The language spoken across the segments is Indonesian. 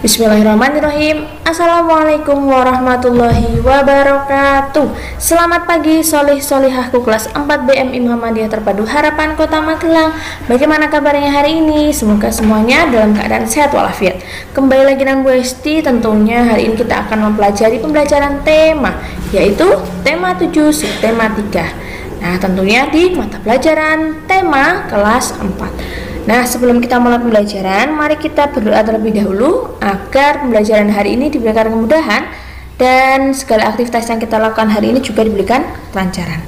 Bismillahirrahmanirrahim. Assalamualaikum warahmatullahi wabarakatuh. Selamat pagi solih-solihahku kelas 4 BMI Muhammadiyah Terpadu Harapan Kota Magelang. Bagaimana kabarnya hari ini? Semoga semuanya dalam keadaan sehat walafiat. Kembali lagi dengan Bu Esti. Tentunya hari ini kita akan mempelajari pembelajaran tema, yaitu tema 7 subtema 3. Nah, tentunya di mata pelajaran tema kelas 4. Nah, sebelum kita mulai pembelajaran, mari kita berdoa terlebih dahulu agar pembelajaran hari ini diberikan kemudahan dan segala aktivitas yang kita lakukan hari ini juga diberikan kelancaran.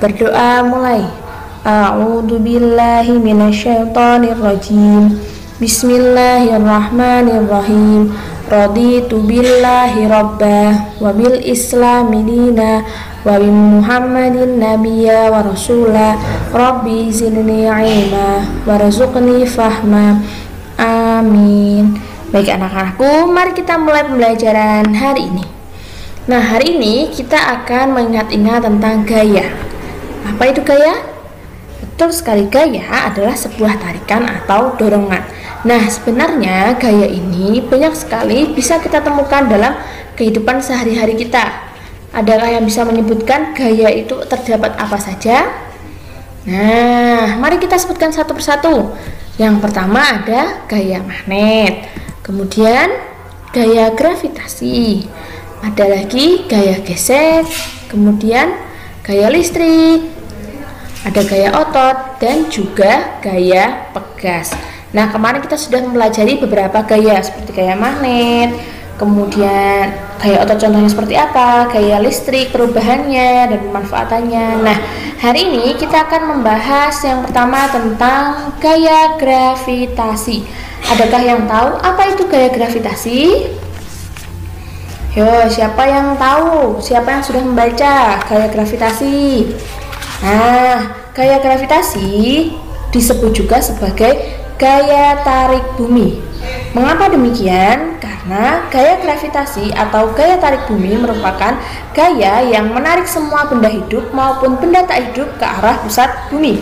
Berdoa mulai. A'udzubillahi minasyaitonirrajim. Bismillahirrahmanirrahim. Raditu billahi rabbah wa bil islami dina wa bi Muhammadin nabiyya wa rasulah. Rabbi zidni ilma warzuqni fahma. Amin. Baik anak-anakku, mari kita mulai pembelajaran hari ini. Nah, hari ini kita akan mengingat-ingat tentang gaya. Apa itu gaya? Betul sekali, gaya adalah sebuah tarikan atau dorongan. Nah, sebenarnya gaya ini banyak sekali bisa kita temukan dalam kehidupan sehari-hari kita. Adakah yang bisa menyebutkan gaya itu terdapat apa saja? Nah, mari kita sebutkan satu persatu. Yang pertama ada gaya magnet, kemudian gaya gravitasi, ada lagi gaya gesek, kemudian gaya listrik, ada gaya otot, dan juga gaya pegas. Nah, kemarin kita sudah mempelajari beberapa gaya seperti gaya magnet, kemudian gaya otot contohnya seperti apa, gaya listrik, perubahannya dan pemanfaatannya. Nah, hari ini kita akan membahas yang pertama tentang gaya gravitasi. Adakah yang tahu apa itu gaya gravitasi? Yo, siapa yang tahu? Siapa yang sudah membaca gaya gravitasi? Nah, gaya gravitasi disebut juga sebagai gaya tarik bumi. Mengapa demikian? Karena gaya gravitasi atau gaya tarik bumi merupakan gaya yang menarik semua benda hidup maupun benda tak hidup ke arah pusat bumi.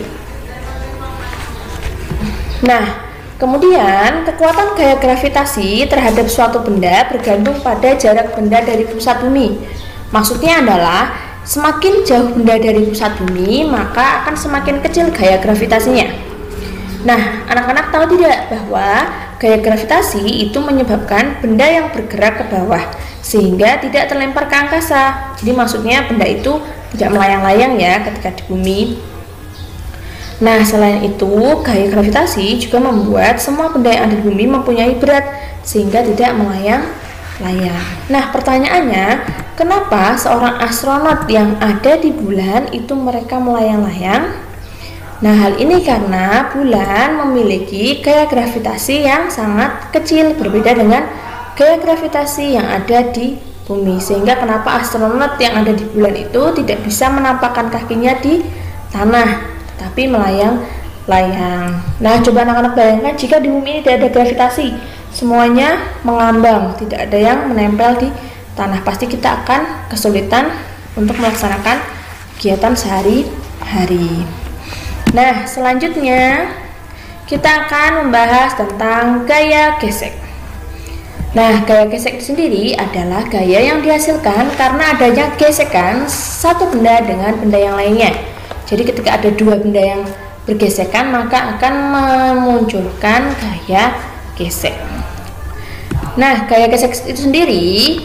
Nah, kemudian kekuatan gaya gravitasi terhadap suatu benda bergantung pada jarak benda dari pusat bumi. Maksudnya adalah semakin jauh benda dari pusat bumi, maka akan semakin kecil gaya gravitasinya. Nah, anak-anak tahu tidak bahwa gaya gravitasi itu menyebabkan benda yang bergerak ke bawah sehingga tidak terlempar ke angkasa. Jadi maksudnya benda itu tidak melayang-layang ya ketika di bumi. Nah, selain itu gaya gravitasi juga membuat semua benda yang ada di bumi mempunyai berat sehingga tidak melayang-layang. Nah, pertanyaannya, kenapa seorang astronot yang ada di bulan itu mereka melayang-layang? Nah, hal ini karena bulan memiliki gaya gravitasi yang sangat kecil, berbeda dengan gaya gravitasi yang ada di bumi. Sehingga kenapa astronot yang ada di bulan itu tidak bisa menampakkan kakinya di tanah, tapi melayang-layang. Nah, coba anak-anak bayangkan jika di bumi ini tidak ada gravitasi, semuanya mengambang, tidak ada yang menempel di tanah. Pasti kita akan kesulitan untuk melaksanakan kegiatan sehari-hari. Nah, selanjutnya kita akan membahas tentang gaya gesek. Nah, gaya gesek itu sendiri adalah gaya yang dihasilkan karena adanya gesekan satu benda dengan benda yang lainnya. Jadi ketika ada dua benda yang bergesekan, maka akan memunculkan gaya gesek. Nah, gaya gesek itu sendiri,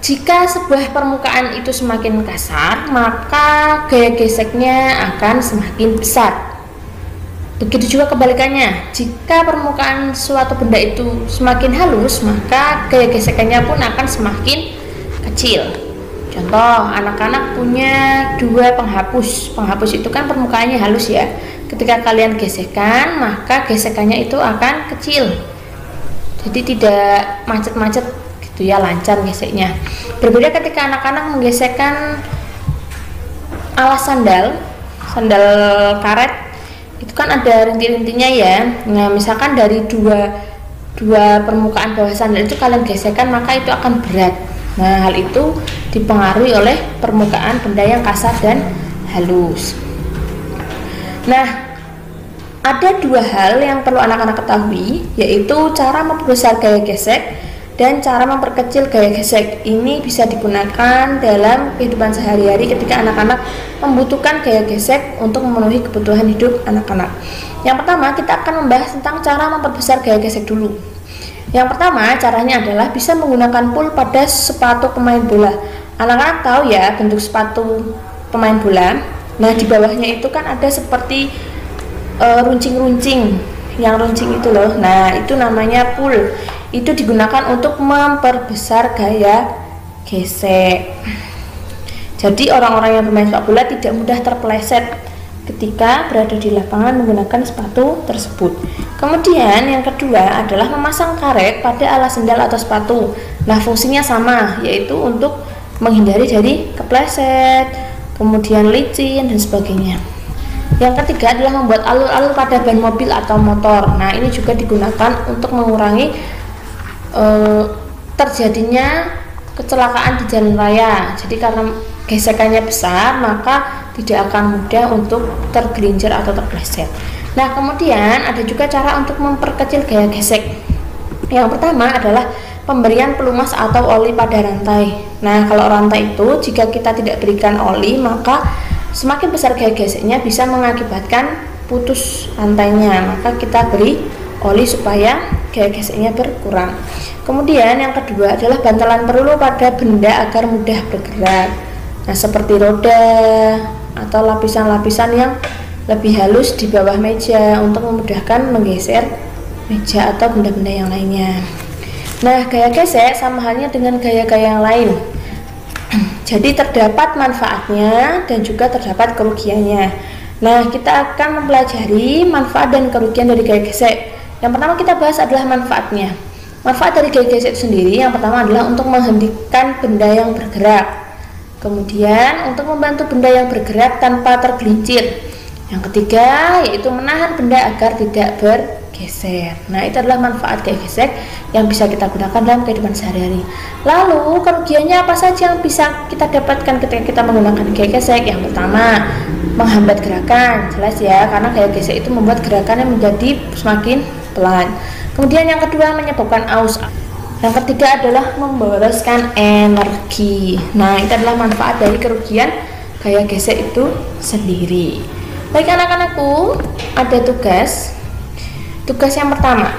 jika sebuah permukaan itu semakin kasar, maka gaya geseknya akan semakin besar. Begitu juga kebalikannya, jika permukaan suatu benda itu semakin halus, maka gaya gesekannya pun akan semakin kecil. Contoh, anak-anak punya dua penghapus. Penghapus itu kan permukaannya halus ya. Ketika kalian gesekan, maka gesekannya itu akan kecil. Jadi tidak macet-macet gitu ya, lancar geseknya. Berbeda ketika anak-anak menggesekkan alas sandal karet, itu kan ada rinti-rintinya ya. Nah, misalkan dari dua permukaan bawah sandal itu kalian gesekkan, maka itu akan berat. Nah, hal itu dipengaruhi oleh permukaan benda yang kasar dan halus. Nah, Ada dua hal yang perlu anak-anak ketahui, yaitu cara memperbesar gaya gesek dan cara memperkecil gaya gesek. Ini bisa digunakan dalam kehidupan sehari-hari ketika anak-anak membutuhkan gaya gesek untuk memenuhi kebutuhan hidup anak-anak. Yang pertama, kita akan membahas tentang cara memperbesar gaya gesek dulu. Yang pertama, caranya adalah bisa menggunakan pul pada sepatu pemain bola. Anak-anak tahu ya bentuk sepatu pemain bola. Nah, di bawahnya itu kan ada seperti runcing-runcing, yang runcing itu loh. Nah, itu namanya pul. Itu digunakan untuk memperbesar gaya gesek. Jadi orang-orang yang bermain sepak bola tidak mudah terpeleset ketika berada di lapangan menggunakan sepatu tersebut. Kemudian yang kedua adalah memasang karet pada alas sendal atau sepatu. Nah, fungsinya sama, yaitu untuk menghindari dari kepleset, kemudian licin dan sebagainya. Yang ketiga adalah membuat alur-alur pada ban mobil atau motor. Nah, ini juga digunakan untuk mengurangi terjadinya kecelakaan di jalan raya. Jadi karena gesekannya besar, maka tidak akan mudah untuk tergelincir atau terpleset. Nah, kemudian ada juga cara untuk memperkecil gaya gesek. Yang pertama adalah pemberian pelumas atau oli pada rantai. Nah, kalau rantai itu jika kita tidak berikan oli, maka semakin besar gaya geseknya bisa mengakibatkan putus rantainya. Maka kita beri oli supaya gaya geseknya berkurang. Kemudian yang kedua adalah bantalan peluru pada benda agar mudah bergerak. Nah, seperti roda atau lapisan-lapisan yang lebih halus di bawah meja untuk memudahkan menggeser meja atau benda-benda yang lainnya. Nah, gaya gesek sama halnya dengan gaya-gaya yang lain. Jadi terdapat manfaatnya dan juga terdapat kerugiannya. Nah, kita akan mempelajari manfaat dan kerugian dari gaya gesek. Yang pertama kita bahas adalah manfaatnya. Manfaat dari gaya gesek itu sendiri yang pertama adalah untuk menghentikan benda yang bergerak. Kemudian untuk membantu benda yang bergerak tanpa tergelincir. Yang ketiga yaitu menahan benda agar tidak bergeser. Nah, itu adalah manfaat gaya gesek yang bisa kita gunakan dalam kehidupan sehari-hari. Lalu kerugiannya apa saja yang bisa kita dapatkan ketika kita menggunakan gaya gesek? Yang pertama, menghambat gerakan. Jelas ya, karena gaya gesek itu membuat gerakannya menjadi semakin pelan. Kemudian yang kedua, menyebabkan aus. Yang ketiga adalah memboroskan energi. Nah, itu adalah manfaat dari kerugian gaya gesek itu sendiri. Baik anak-anakku, ada tugas. Tugas yang pertama,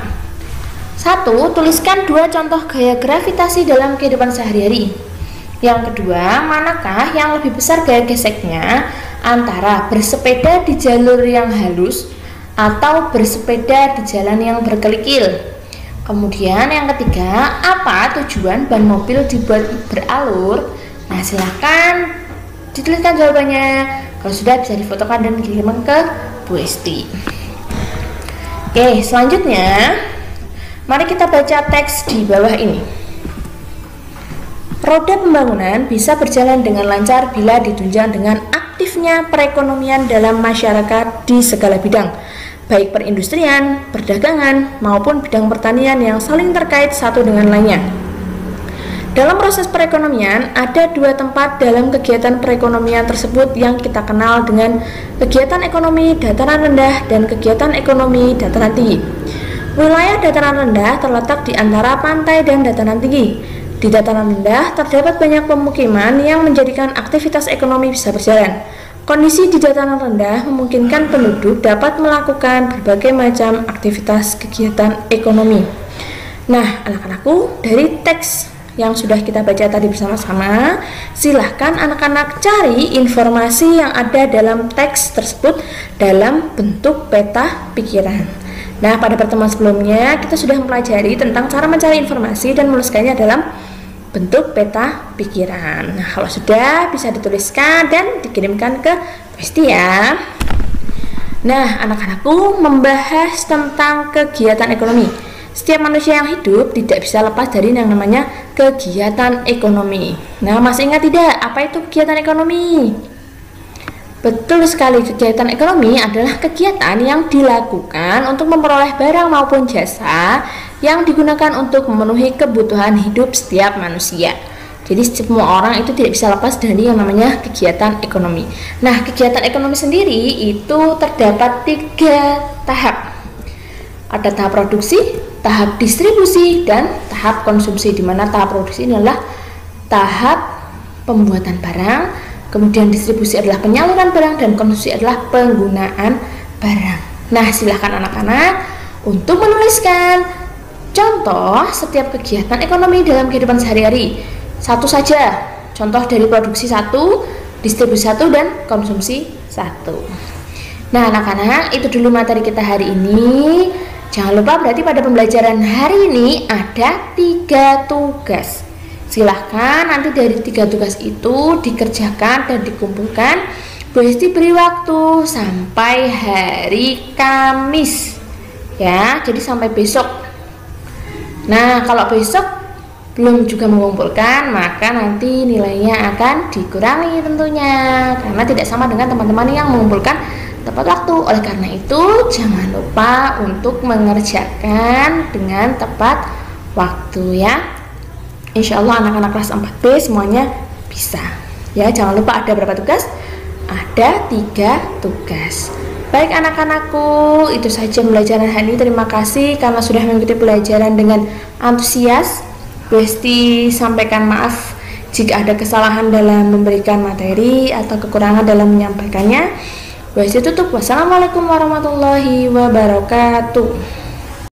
1. Tuliskan 2 contoh gaya gravitasi dalam kehidupan sehari-hari. Yang kedua, manakah yang lebih besar gaya geseknya antara bersepeda di jalur yang halus atau bersepeda di jalan yang berkelikil. Kemudian yang ketiga, apa tujuan ban mobil dibuat beralur? Nah, silahkan dituliskan jawabannya. Kalau sudah bisa difotokan dan dikirimkan ke Bu Esti. Oke, selanjutnya mari kita baca teks di bawah ini. Roda pembangunan bisa berjalan dengan lancar bila ditunjang dengan aktifnya perekonomian dalam masyarakat di segala bidang, baik perindustrian, perdagangan, maupun bidang pertanian yang saling terkait satu dengan lainnya. Dalam proses perekonomian, ada 2 tempat dalam kegiatan perekonomian tersebut yang kita kenal dengan kegiatan ekonomi dataran rendah dan kegiatan ekonomi dataran tinggi. Wilayah dataran rendah terletak di antara pantai dan dataran tinggi. Di dataran rendah terdapat banyak pemukiman yang menjadikan aktivitas ekonomi bisa berjalan. Kondisi di dataran rendah memungkinkan penduduk dapat melakukan berbagai macam aktivitas kegiatan ekonomi. Nah, anak-anakku, dari teks yang sudah kita baca tadi bersama-sama, silahkan anak-anak cari informasi yang ada dalam teks tersebut dalam bentuk peta pikiran. Nah, pada pertemuan sebelumnya kita sudah mempelajari tentang cara mencari informasi dan menuliskannya dalam bentuk peta pikiran. Nah, kalau sudah bisa dituliskan dan dikirimkan ke Besti ya. Nah, anak-anakku, membahas tentang kegiatan ekonomi. Setiap manusia yang hidup tidak bisa lepas dari yang namanya kegiatan ekonomi. Nah, masih ingat tidak apa itu kegiatan ekonomi? Betul sekali, kegiatan ekonomi adalah kegiatan yang dilakukan untuk memperoleh barang maupun jasa yang digunakan untuk memenuhi kebutuhan hidup setiap manusia. Jadi semua orang itu tidak bisa lepas dari yang namanya kegiatan ekonomi. Nah, kegiatan ekonomi sendiri itu terdapat 3 tahap. Ada tahap produksi, tahap distribusi, dan tahap konsumsi, di mana tahap produksi ini adalah tahap pembuatan barang, kemudian distribusi adalah penyaluran barang, dan konsumsi adalah penggunaan barang. Nah, silahkan anak-anak untuk menuliskan contoh setiap kegiatan ekonomi dalam kehidupan sehari-hari. Satu saja, contoh dari produksi 1, distribusi 1, dan konsumsi 1. Nah, anak-anak, itu dulu materi kita hari ini. Jangan lupa berarti pada pembelajaran hari ini ada 3 tugas. Silahkan nanti dari 3 tugas itu dikerjakan dan dikumpulkan. Bu Hesti beri waktu sampai hari Kamis ya, jadi sampai besok. Nah, kalau besok belum juga mengumpulkan, maka nanti nilainya akan dikurangi tentunya, karena tidak sama dengan teman-teman yang mengumpulkan tepat waktu. Oleh karena itu, jangan lupa untuk mengerjakan dengan tepat waktu ya. Insya Allah anak-anak kelas 4B semuanya bisa ya. Jangan lupa ada berapa tugas? Ada 3 tugas. Baik anak-anakku, itu saja pembelajaran hari ini. Terima kasih karena sudah mengikuti pelajaran dengan antusias. Bu Hesti sampaikan maaf jika ada kesalahan dalam memberikan materi atau kekurangan dalam menyampaikannya. Bu Hesti tutup. Wassalamualaikum warahmatullahi wabarakatuh.